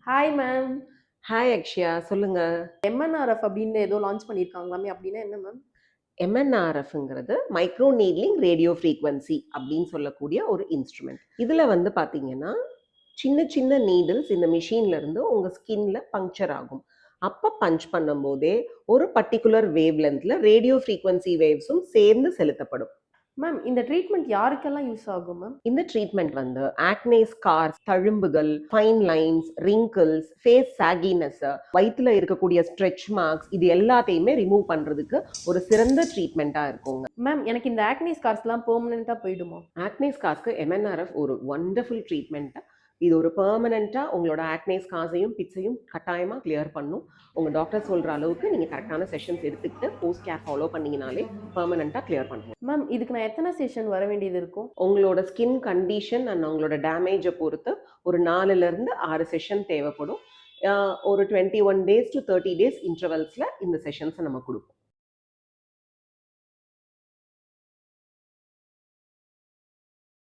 Hi ma'am. Hi Akshaya, சொல்லுங்க. எம்என்ஆர்எஃப் அப்படின்னு ஏதோ லான்ச் பண்ணியிருக்காங்களாமே அப்படின்னா என்ன மேம்? எம்என்ஆர்எஃப்ங்கிறது மைக்ரோ நீட்லிங் ரேடியோ ஃப்ரீக்வன்சி அப்படின்னு சொல்லக்கூடிய ஒரு இன்ஸ்ட்ருமெண்ட். இதில் வந்து பார்த்தீங்கன்னா சின்ன சின்ன நீடில்ஸ் இந்த மிஷின்ல இருந்து உங்கள் ஸ்கின்ல பங்க்சர் ஆகும். அப்போ பஞ்ச் பண்ணும்போதே ஒரு பர்டிகுலர் வேவ் லென்த்ல ரேடியோ ஃப்ரீக்வன்சி வேவ்ஸும் சேர்ந்து செலுத்தப்படும். மேம் இந்த ட்ரீட்மெண்ட் யாருக்கெல்லாம் யூஸ் ஆகும் மேம்? இந்த ட்ரீட்மெண்ட் வந்து ஆக்னே ஸ்கார்ஸ், தழும்புகள், fine lines, wrinkles, face sagginess, வயிற்றுல இருக்கக்கூடிய ஸ்ட்ரெச் மார்க்ஸ் இது எல்லாத்தையுமே ரிமூவ் பண்றதுக்கு ஒரு சிறந்த ட்ரீட்மெண்ட்டா இருக்குங்க. மேம் எனக்கு இந்த ஆக்னி ஸ்கார்ஸ்லாம் பெர்மனெண்ட்டா போயிடுமா? ஆக்னே ஸ்கார்ஸ்க்கு எம்என்ஆர்எஃப் ஒரு வண்டர்ஃபுல் ட்ரீட்மெண்ட். இது ஒரு பெர்மனெண்ட்டா உங்களோட ஆக்னே ஸ்கார்ஸையும் பிட்ஸையும் கட்டாயமா கிளியர் பண்ணும். உங்க டாக்டர் சொல்ற அளவுக்கு நீங்க கரெக்டான செஷன்ஸ் எடுத்துக்கிட்டு போஸ்ட் கேர் ஃபாலோ பண்ணீங்கனாலே பெர்மனெண்ட்டா கிளியர் பண்ணுவோம். மேம் இதுக்கு நான் எத்தனை செஷன் வர வேண்டியது இருக்கும்? உங்களோட ஸ்கின் கண்டிஷன் அண்ட் உங்களோட டேமேஜை பொறுத்து ஒரு 4லேருந்து 6 செஷன் தேவைப்படும். ஒரு 21 days to 30 days இன்டர்வல்ஸில் இந்த செஷன்ஸை நம்ம கொடுப்போம்.